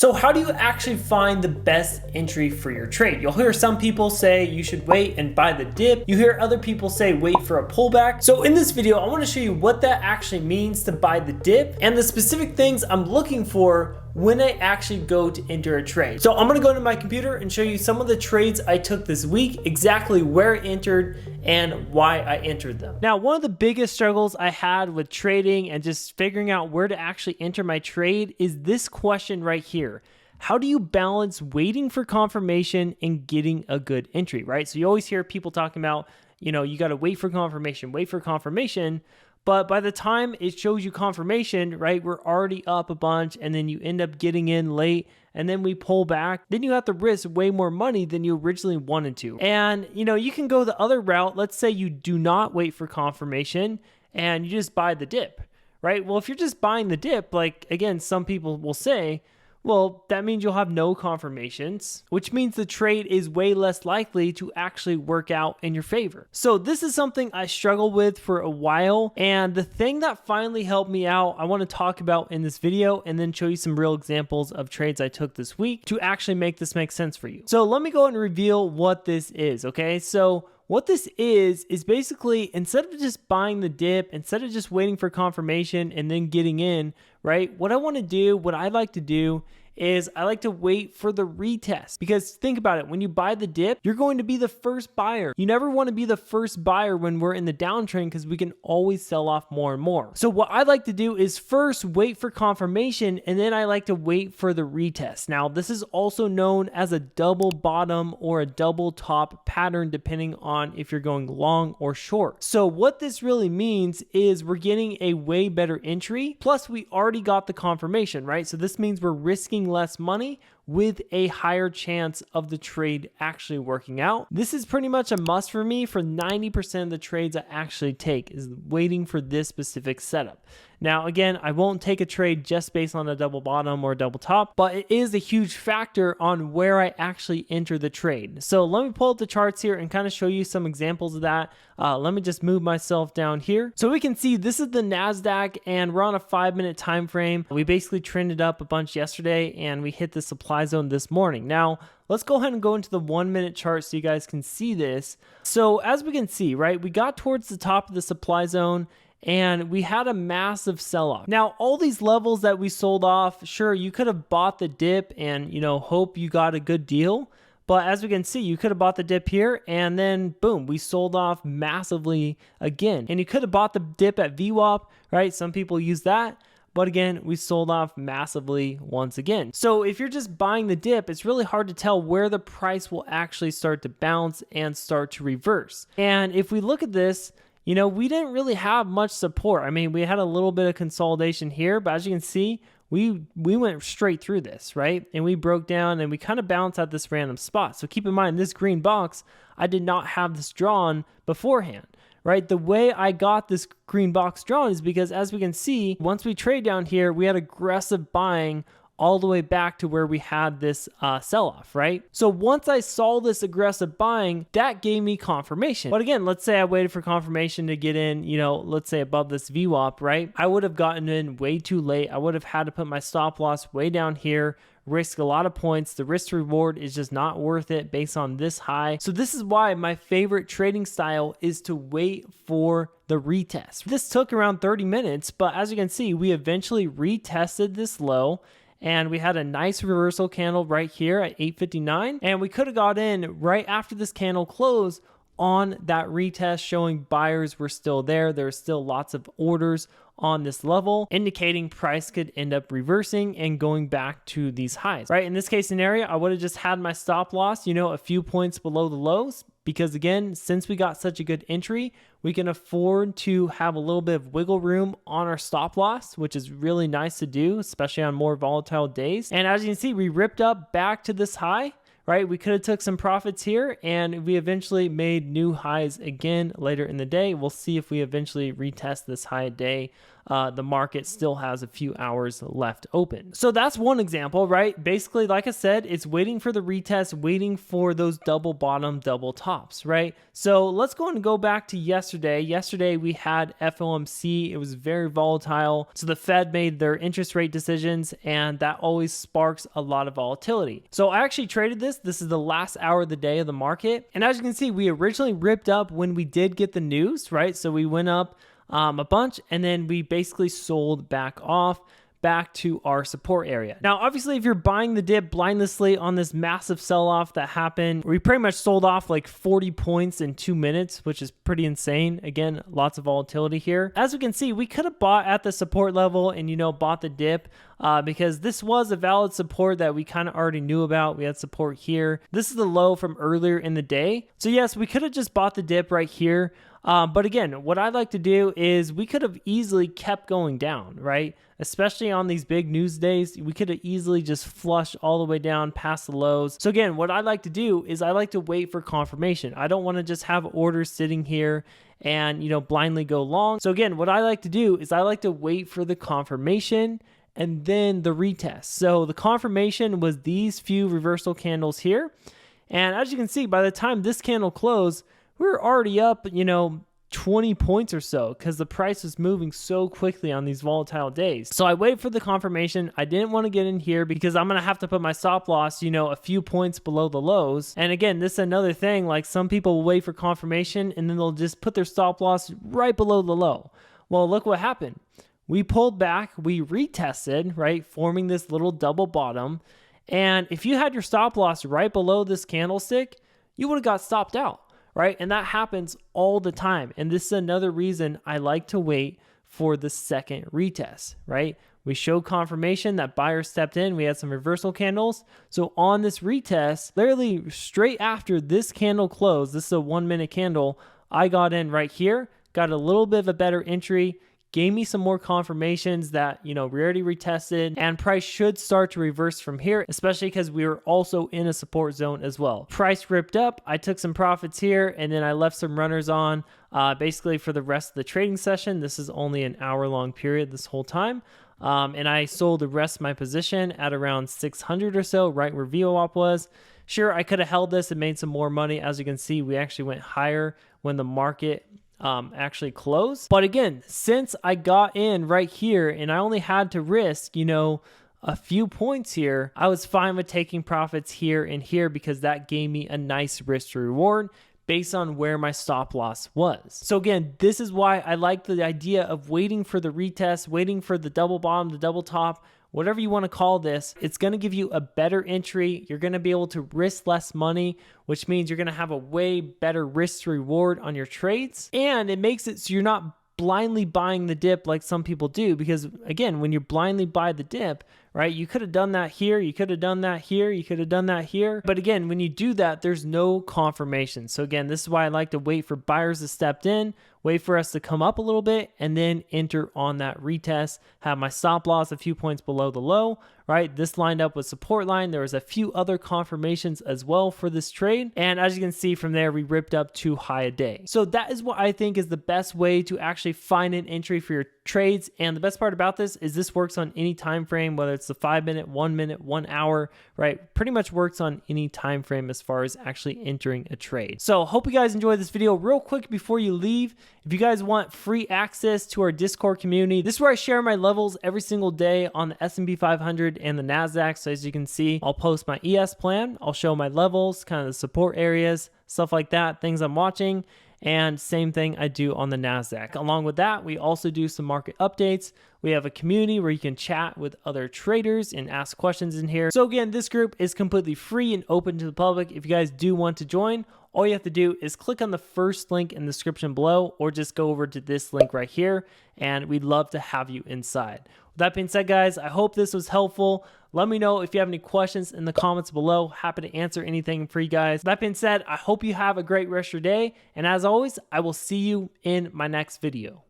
So how do you actually find the best entry for your trade? You'll hear some people say you should wait and buy the dip. You hear other people say wait for a pullback. So in this video, I want to show you what that actually means to buy the dip and the specific things I'm looking for when I actually go to enter a trade. So I'm gonna go to my computer and show you some of the trades I took this week, exactly where I entered and why I entered them. Now, one of the biggest struggles I had with trading and just figuring out where to actually enter my trade is this question right here. How do you balance waiting for confirmation and getting a good entry, right? So you always hear people talking about, you gotta wait for confirmation. But by the time it shows you confirmation, right, we're already up a bunch and then you end up getting in late and then we pull back. Then you have to risk way more money than you originally wanted to. And, you can go the other route. Let's say you do not wait for confirmation and you just buy the dip, right? Well, if you're just buying the dip, like, again, some people will say, well, that means you'll have no confirmations, which means the trade is way less likely to actually work out in your favor. So this is something I struggled with for a while. And the thing that finally helped me out, I want to talk about in this video and then show you some real examples of trades I took this week to actually make this make sense for you. So let me go and reveal what this is, okay? So what this is basically, instead of just buying the dip, instead of just waiting for confirmation and then getting in, right? What I like to do is I like to wait for the retest, because think about it. When you buy the dip, you're going to be the first buyer. You never want to be the first buyer when we're in the downtrend, because we can always sell off more and more. So what I like to do is first wait for confirmation, and then I like to wait for the retest. Now, this is also known as a double bottom or a double top pattern, depending on if you're going long or short. So what this really means is we're getting a way better entry, plus we already got the confirmation, right? So this means we're risking less money with a higher chance of the trade actually working out. This is pretty much a must for me for 90% of the trades I actually take, is waiting for this specific setup. Now, again, I won't take a trade just based on a double bottom or a double top, but it is a huge factor on where I actually enter the trade. So let me pull up the charts here and kind of show you some examples of that. Let me just move myself down here. So we can see this is the NASDAQ and we're on a 5-minute time frame. We basically trended up a bunch yesterday and we hit the supply zone this morning. Now, let's go ahead and go into the 1-minute chart so you guys can see this. So as we can see, right, we got towards the top of the supply zone and we had a massive sell-off. Now, all these levels that we sold off, sure, you could have bought the dip and, hope you got a good deal. But as we can see, you could have bought the dip here and then boom, we sold off massively again. And you could have bought the dip at VWAP, right? Some people use that. But again, we sold off massively once again. So if you're just buying the dip, it's really hard to tell where the price will actually start to bounce and start to reverse. And if we look at this, we didn't really have much support. I mean, we had a little bit of consolidation here, but as you can see, we went straight through this, right? And we broke down and we kind of bounced at this random spot. So keep in mind, this green box, I did not have this drawn beforehand, right? The way I got this green box drawn is because, as we can see, once we trade down here, we had aggressive buying all the way back to where we had this sell-off, right? So once I saw this aggressive buying, that gave me confirmation. But again, let's say I waited for confirmation to get in, let's say above this VWAP, right? I would have gotten in way too late. I would have had to put my stop loss way down here, risk a lot of points. The risk to reward is just not worth it based on this high. So this is why my favorite trading style is to wait for the retest. This took around 30 minutes, but as you can see, we eventually retested this low. And we had a nice reversal candle right here at 8.59. And we could have got in right after this candle closed on that retest, showing buyers were still there. There are still lots of orders on this level, indicating price could end up reversing and going back to these highs, right? In this case scenario, I would have just had my stop loss, a few points below the lows, because again, since we got such a good entry, we can afford to have a little bit of wiggle room on our stop loss, which is really nice to do, especially on more volatile days. And as you can see, we ripped up back to this high, right? We could have took some profits here and we eventually made new highs again later in the day. We'll see if we eventually retest this high day the market still has a few hours left open. So that's one example, right? Basically, like I said, it's waiting for the retest, waiting for those double bottom, double tops, right? So let's go and go back to yesterday. Yesterday we had FOMC. It was very volatile. So the Fed made their interest rate decisions, and that always sparks a lot of volatility. So I actually traded this. This is the last hour of the day of the market. And as you can see, we originally ripped up when we did get the news, right? So we went up a bunch, and then we basically sold back off back to our support area. Now, obviously, if you're buying the dip blindlessly on this massive sell-off that happened, we pretty much sold off like 40 points in 2 minutes, which is pretty insane. Again, lots of volatility here. As we can see, we could have bought at the support level and, you know, bought the dip because this was a valid support that we kind of already knew about. We had support here. This is the low from earlier in the day. So yes, we could have just bought the dip right here. But again, what I'd like to do is we could have easily kept going down, right? Especially on these big news days, we could have easily just flushed all the way down past the lows. So again, what I like to do is I like to wait for confirmation. I don't want to just have orders sitting here and, you know, blindly go long. So again, what I like to do is I like to wait for the confirmation and then the retest. So the confirmation was these few reversal candles here. And as you can see, by the time this candle closed, we were already up, you know, 20 points or so because the price was moving so quickly on these volatile days. So I waited for the confirmation. I didn't want to get in here because I'm going to have to put my stop loss, you know, a few points below the lows. And again, this is another thing, like some people will wait for confirmation and then they'll just put their stop loss right below the low. Well, look what happened. We pulled back, we retested, right, forming this little double bottom. And if you had your stop loss right below this candlestick, you would have got stopped out. Right? And that happens all the time. And this is another reason I like to wait for the second retest, right? We showed confirmation that buyers stepped in. We had some reversal candles. So on this retest, literally straight after this candle closed, this is a 1 minute candle, I got in right here, got a little bit of a better entry, gave me some more confirmations that, you know, we already retested and price should start to reverse from here, especially because we were also in a support zone as well. Price ripped up. I took some profits here and then I left some runners on basically for the rest of the trading session. This is only an hour-long period this whole time. And I sold the rest of my position at around 600 or so, right where VWAP was. Sure, I could have held this and made some more money. As you can see, we actually went higher when the market actually closed. But again, since I got in right here and I only had to risk, you know, a few points here, I was fine with taking profits here and here because that gave me a nice risk to reward based on where my stop loss was. So again, this is why I like the idea of waiting for the retest, waiting for the double bottom, the double top, whatever you want to call this. It's going to give you a better entry. You're going to be able to risk less money, which means you're going to have a way better risk to reward on your trades. And it makes it so you're not blindly buying the dip like some people do, because again, when you blindly buy the dip, right, you could have done that here, you could have done that here, you could have done that here. But again, when you do that, there's no confirmation. So again, this is why I like to wait for buyers to step in, wait for us to come up a little bit, and then enter on that retest, have my stop loss a few points below the low, right? This lined up with support line. There was a few other confirmations as well for this trade. And as you can see from there, we ripped up too high a day. So that is what I think is the best way to actually find an entry for your trades. And the best part about this works on any time frame, whether it's the 5 minute, 1 minute, 1 hour, right? Pretty much works on any time frame as far as actually entering a trade. So hope you guys enjoyed this video. Real quick before you leave, if you guys want free access to our Discord community, this is where I share my levels every single day on the S&P 500 and the NASDAQ. So as you can see, I'll post my ES plan. I'll show my levels, kind of the support areas, stuff like that, things I'm watching. And same thing I do on the NASDAQ. Along with that, we also do some market updates. We have a community where you can chat with other traders and ask questions in here. So again, this group is completely free and open to the public. If you guys do want to join, all you have to do is click on the first link in the description below, or just go over to this link right here, and we'd love to have you inside. With that being said, guys, I hope this was helpful. Let me know if you have any questions in the comments below. Happy to answer anything for you guys. That being said, I hope you have a great rest of your day. And as always, I will see you in my next video.